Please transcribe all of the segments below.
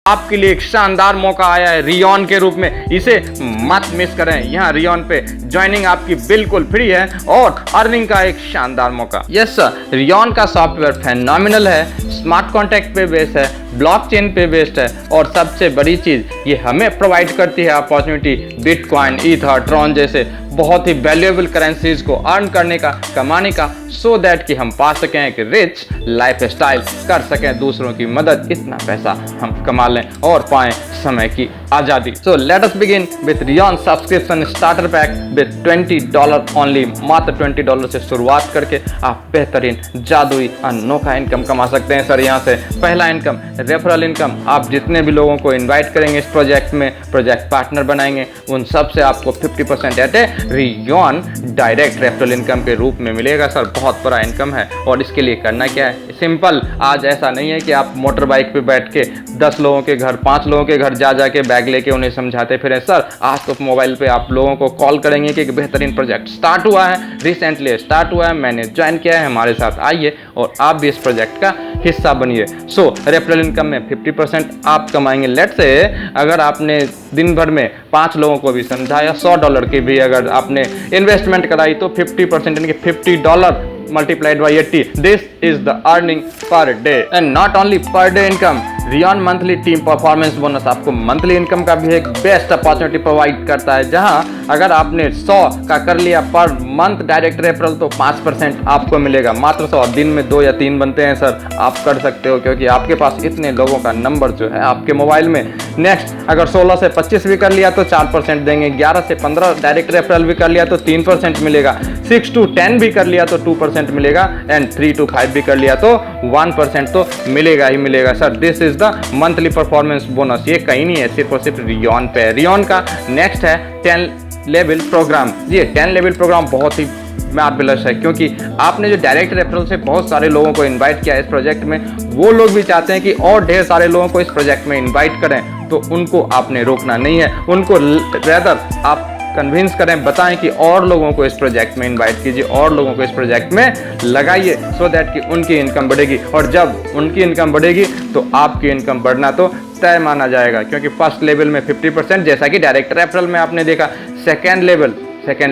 आपके लिए एक शानदार मौका आया है रियॉन के रूप में, इसे मत मिस करें। यहाँ रियॉन पे ज्वाइनिंग आपकी बिल्कुल फ्री है और अर्निंग का एक शानदार मौका। यस सर, रियॉन का सॉफ्टवेयर फेनोमिनल है, स्मार्ट कॉन्ट्रैक्ट पे बेस्ड है, ब्लॉकचेन पे बेस्ड है और सबसे बड़ी चीज ये हमें प्रोवाइड करती है अपॉर्चुनिटी बिटकॉइन, ईथर, ट्रॉन जैसे बहुत ही वैल्यूएबल करेंसीज को अर्न करने का, कमाने का, सो दैट कि हम पा सकें एक रिच लाइफ स्टाइल, कर सकें दूसरों की मदद, इतना पैसा हम कमा लें और पाएं समय की आज़ादी। So let us begin with rayon subscription starter pack with $20 only. मात्र $20 से शुरुआत करके आप बेहतरीन जादुई अनोखा इनकम कमा सकते हैं। सर यहाँ से पहला इनकम रेफरल इनकम, आप जितने भी लोगों को इन्वाइट करेंगे इस प्रोजेक्ट में, प्रोजेक्ट पार्टनर बनाएंगे, उन सब से आपको 50% एट ए रियॉन डायरेक्ट रेफरल इनकम के रूप में मिलेगा। सर बहुत बड़ा इनकम है और इसके लिए करना क्या है, सिंपल। आज ऐसा नहीं है कि आप मोटर बाइक पे बैठ के 10 लोगों के घर, 5 लोगों के घर जा के बैग लेके उन्हें समझाते फिरें। सर आज तो मोबाइल पे आप लोगों को कॉल करेंगे कि एक बेहतरीन प्रोजेक्ट स्टार्ट हुआ है, रिसेंटली स्टार्ट हुआ है, मैंने ज्वाइन किया है, हमारे साथ आइए और आप भी इस प्रोजेक्ट का हिस्सा बनिए। सो रेफरल इनकम में 50% आप कमाएंगे। लेट से अगर आपने दिन भर में 5 लोगों को भी समझाया, $100 की भी अगर आपने इन्वेस्टमेंट कराई तो 50% यानी कि $50 multiplied by 80. This is the earning per day and not only per day income. Rayon monthly team performance bonus आपको मंथली इनकम का भी एक बेस्ट अपॉर्चुनिटी प्रोवाइड करता है, जहां अगर आपने 100 का कर लिया पर मंथ डायरेक्ट रेफरल तो 5% आपको मिलेगा। मात्र 100 दिन में 2 या 3 बनते हैं सर, आप कर सकते हो क्योंकि आपके पास इतने लोगों का नंबर जो है आपके मोबाइल में। नेक्स्ट अगर 16 से 25 भी कर लिया तो 4% देंगे, 11 से 15 डायरेक्ट रेफरल भी कर लिया तो 3% मिलेगा, 6 to 10 भी कर लिया तो 2% मिलेगा एंड 3 to 5 भी कर लिया तो 1% तो मिलेगा ही मिलेगा। Sir this is the monthly performance bonus, ये कहीं नहीं है, सिर्फ और सिर्फ रियॉन पे। रियॉन का नेक्स्ट है 10 लेवल प्रोग्राम। ये 10 लेवल प्रोग्राम बहुत ही मार्वेलस है क्योंकि आपने जो डायरेक्ट रेफरल से बहुत सारे लोगों को इनवाइट किया इस प्रोजेक्ट में, वो लोग भी चाहते हैं कि और ढेर सारे लोगों को इस प्रोजेक्ट में इनवाइट करें, तो उनको आपने रोकना नहीं है, उनको रेदर आप कन्विंस करें, बताएं कि और लोगों को इस प्रोजेक्ट में इनवाइट कीजिए, और लोगों को इस प्रोजेक्ट में लगाइए, सो दैट कि उनकी इनकम बढ़ेगी। और जब उनकी इनकम बढ़ेगी तो आपकी इनकम बढ़ना तो तय माना जाएगा क्योंकि फर्स्ट लेवल में 50% जैसा कि डायरेक्ट रेफरल में आपने देखा। सेकेंड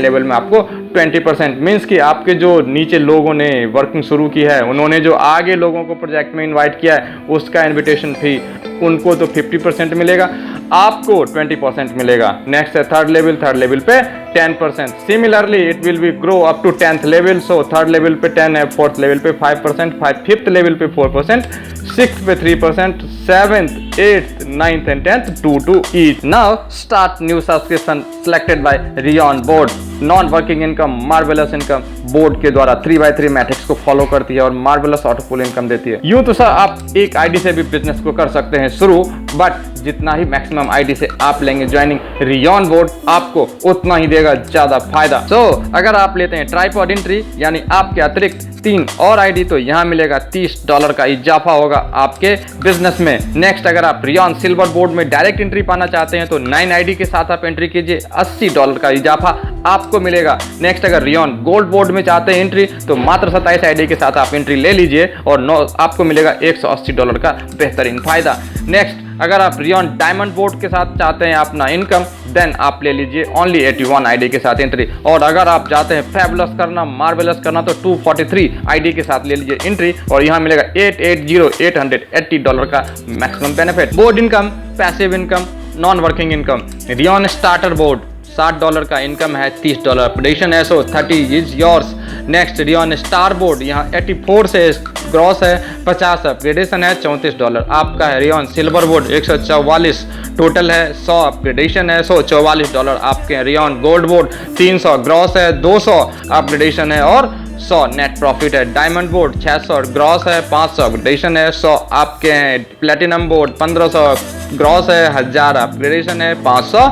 लेवल में आपको 20% मीन्स कि आपके जो नीचे लोगों ने वर्किंग शुरू की है, उन्होंने जो आगे लोगों को प्रोजेक्ट में इनवाइट किया है, उसका इनविटेशन फी उनको तो 50% मिलेगा, आपको 20% मिलेगा। नेक्स्ट है थर्ड लेवल पे 10%। Similarly it will be grow up to 10th level. So third level पे 10 है, फोर्थ लेवल पे 5%, 5th लेवल पे 4%, 6th पे 3%, 7th, 8th, 9th and 10th 2 each. Now start new subscription selected by Rion board. Non working income, marvellous income board के द्वारा 3x3 matrix को follow करती है और मार्वेलस ऑटोफुल इनकम देती है। यूं तो सर आप एक आईडी से भी बिजनेस को कर सकते हैं शुरू, बट जितना ही मैक्सिमम आईडी से आप लेंगे ज्वाइनिंग, रियॉन बोर्ड आपको उतना ही देगा ज्यादा फायदा। सो अगर आप लेते हैं ट्राइपॉड एंट्री यानी आपके अतिरिक्त 3 और आईडी तो यहाँ मिलेगा $30 का इजाफा होगा आपके बिजनेस में। नेक्स्ट अगर आप रियॉन सिल्वर बोर्ड में डायरेक्ट एंट्री पाना चाहते हैं तो 9 आईडी के साथ आप एंट्री कीजिए, $80 का इजाफा आपको मिलेगा। नेक्स्ट अगर रियॉन गोल्ड बोर्ड में चाहते हैं एंट्री तो मात्र 27 आईडी के साथ आप एंट्री ले लीजिए और आपको मिलेगा $180 का बेहतरीन फायदा। नेक्स्ट अगर आप रियॉन डायमंड बोर्ड के साथ चाहते हैं अपना इनकम, देन आप ले लीजिए ओनली 81 आईडी के साथ एंट्री। और अगर आप चाहते हैं फैबुलस करना, मार्वेलस करना तो 243 आईडी के साथ ले लीजिए एंट्री और यहाँ मिलेगा $880 का maximum benefit. Board income, passive income, non working income. Rayon starter board $60 का इनकम है, $30 अपडेशन है, सो 30 is yours. Next rayon star board यहाँ 84 से ग्रॉस है, 50 अपग्रेडेशन है, $34 आपका है। रियॉन सिल्वर बोर्ड 144 टोटल है, 100 अपग्रेडेशन है, सो $44 आपके हैं। रियॉन गोल्ड बोर्ड 300 ग्रॉस है, 200 अपग्रेडेशन है और 100 नेट प्रॉफिट है। डायमंड बोर्ड 600 ग्रॉस है, 500 अपग्रेडेशन है, 100 आपके हैं। प्लेटिनम बोर्ड 1500 ग्रॉस है, 1000 अपग्रेडेशन है, 500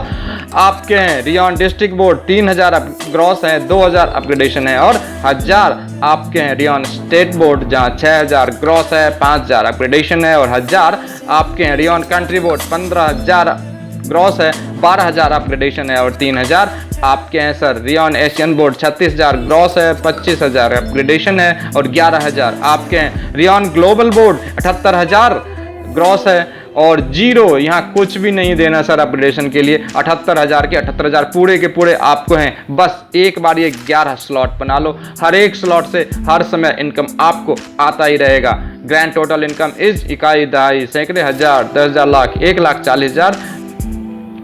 आपके हैं। रियॉन डिस्ट्रिक्ट बोर्ड 3000 ग्रॉस है, 2000 अपग्रेडेशन है और 1000 आपके हैं। रियॉन स्टेट बोर्ड जहां 6000 ग्रॉस है, 5000 अपग्रेडेशन है और 1000 आपके हैं। रियॉन कंट्री बोर्ड 15000 ग्रॉस है, 12000 अपग्रेडेशन है और 3000 आपके हैं sir. Rayon Asian board 36000 gross है, 25000 अपग्रेडेशन है और 11000 आपके हैं। रियॉन ग्लोबल बोर्ड 78000 ग्रॉस है, और जीरो, यहाँ कुछ भी नहीं देना सर अपग्रेडेशन के लिए। 78,000 के 78,000 पूरे के पूरे आपको हैं। बस एक बार ये 11 स्लॉट बना लो, हर एक स्लॉट से हर समय इनकम आपको आता ही रहेगा। ग्रैंड टोटल इनकम इज इकाई दहाई सैकड़े हजार 10,000 लाख 1,40,000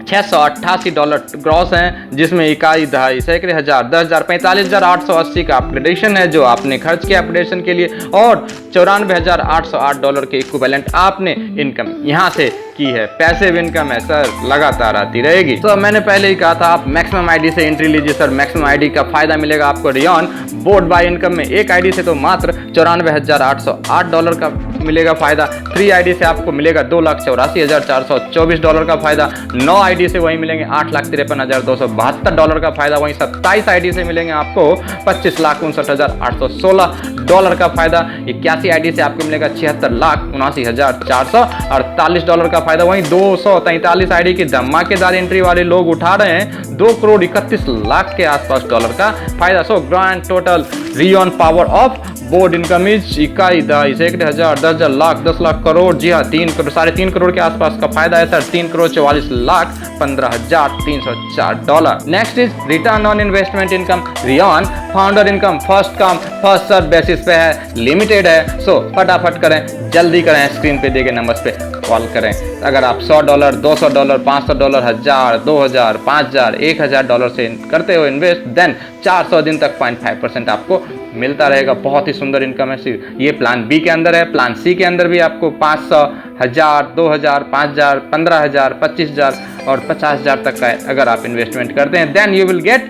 $688 ग्रॉस हैं, जिसमें इकाई दहाई सैकड़े हजार 10,000 45,880 का अपग्रेडेशन है जो आपने खर्च किया अपग्रेडेशन के लिए, और $94,808 के इक्विवेलेंट आपने इनकम यहाँ से की है। पैसिव इनकम है सर, लगातार आती रहेगी। तो मैंने पहले ही कहा था आप मैक्सिमम आईडी से एंट्री लीजिए सर, मैक्सिमम आईडी का फायदा मिलेगा आपको रियॉन बोर्ड बाय इनकम में। एक आईडी से तो मात्र $94,808 का मिलेगा फायदा। 3 आईडी से आपको मिलेगा $2,84,424 का फायदा। 9 आईडी से वही मिलेंगे $8,53,272 का फायदा। वहीं 27 आईडी से मिलेंगे आपको $25,59,816 का फायदा। 81 आईडी से आपको मिलेगा $76,79,448 का फायदा। वहीं 243 आईडी की धमाकेदार एंट्री वाले लोग उठा रहे हैं $2,31,00,000 के आसपास डॉलर का फायदा। सो grand total rayon power of board income is इकाई दहाई सैकड़े हजार 10,000 लाख 10 लाख करोड़। जी हाँ, 3.5 करोड़ के आसपास का फायदा है sir. $3,44,15,304। Next is return on investment income. रियॉन founder income first come first serve basis पे है, लिमिटेड है। सो फटाफट करें, जल्दी करें, स्क्रीन पे दिए गए नंबर्स पे कॉल करें। अगर आप $100, $200, $500, 1000, 2000, 5000, $1,000 से करते हो इन्वेस्ट, देन 400 दिन तक 0.5% आपको मिलता रहेगा। बहुत ही सुंदर इनकम है। ये प्लान बी के अंदर है। प्लान सी के अंदर भी आपको 500, 1000, 2000, 5000, 15,000, 25,000 और 50,000 तक का अगर आप इन्वेस्टमेंट करते हैं, देन यू विल गेट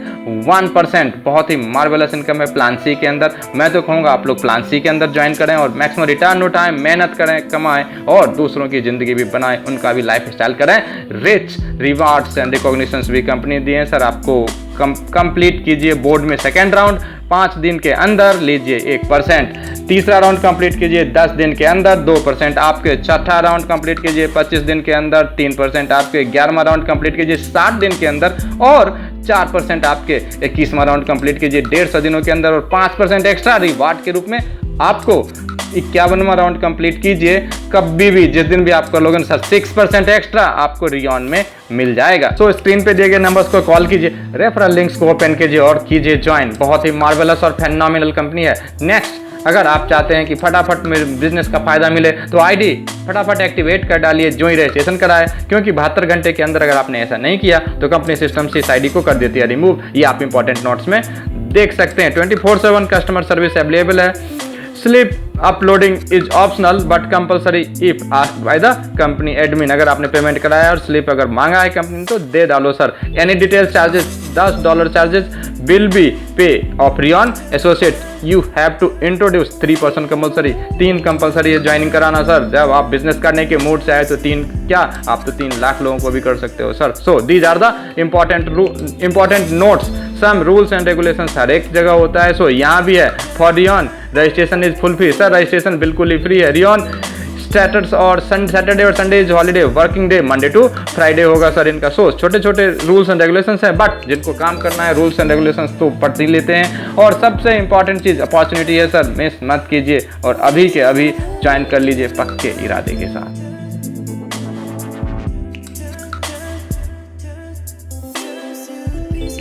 1%। बहुत ही मार्वेलस इनकम है प्लान सी के अंदर। मैं तो कहूँगा आप लोग प्लान सी के अंदर ज्वाइन करें और मैक्सिमम रिटर्न नो टाइम, मेहनत करें, कमाएं और दूसरों की जिंदगी भी बनाएं, उनका भी लाइफ स्टाइल करें। रिच रिवार्ड्स एंड रिकॉग्निशंस भी कंपनी दिए हैं सर आपको। कंप्लीट कीजिए बोर्ड में सेकेंड राउंड 5 दिन के अंदर, लीजिए 1%। तीसरा राउंड कंप्लीट कीजिए 10 दिन के अंदर, 2% आपके। चौथा राउंड कंप्लीट कीजिए 25 दिन के अंदर, 3% आपके। 11वां राउंड कंप्लीट कीजिए 60 दिन के अंदर और 4% आपके। 21वां राउंड कंप्लीट कीजिए 150 दिनों के अंदर और 5% एक्स्ट्रा रिवार्ड के रूप में आपको। 51वां राउंड कंप्लीट कीजिए कभी भी, जिस दिन भी आप कर लोगे सर, 6% एक्स्ट्रा आपको रियॉन में मिल जाएगा। सो स्क्रीन पे दिए गए नंबर्स को कॉल कीजिए, रेफरल लिंक्स को ओपन कीजिए और कीजिए ज्वाइन। बहुत ही मार्वेलस और फेनोमिनल कंपनी है। नेक्स्ट, अगर आप चाहते हैं कि फटाफट मेरे बिजनेस का फायदा मिले तो आईडी फटाफट एक्टिवेट कर डालिए, जो ही रजिस्ट्रेशन कराए, क्योंकि 72 घंटे के अंदर अगर आपने ऐसा नहीं किया तो कंपनी सिस्टम से इस आईडी को कर देती है रिमूव। ये आप इंपॉर्टेंट नोट्स में देख सकते हैं। 24/7 कस्टमर सर्विस अवेलेबल है। Slip uploading is optional but compulsory if asked by the company admin. अगर आपने पेमेंट कराया और स्लिप अगर मांगा है कंपनी तो दे डालो sir. Any detail charges $10 charges will be pay off Rayon associate. You have to introduce 3% कंपलसरी। 3 कंपलसरी है ज्वाइनिंग कराना सर। जब आप बिजनेस करने के मूड से आए तो 3 क्या, आप तो 3 लाख लोगों को भी कर सकते हो sir. So these are the important notes. Some rules and regulations हर एक जगह होता है। सो यहाँ भी है for Rayon registration is full free. Sir registration बिल्कुल ही फ्री है। रियॉन स्टेटस और सैटरडे और Sunday is holiday, working day Monday to Friday होगा सर इनका। सो छोटे छोटे रूल्स एंड रेगुलेशंस हैं, बट जिनको काम करना है रूल्स एंड रेगुलेशंस तो पढ़ ही लेते हैं। और सबसे इंपॉर्टेंट चीज़ अपॉर्चुनिटी है सर, मिस मत कीजिए और अभी के अभी ज्वाइन कर लीजिए पक्के इरादे के साथ।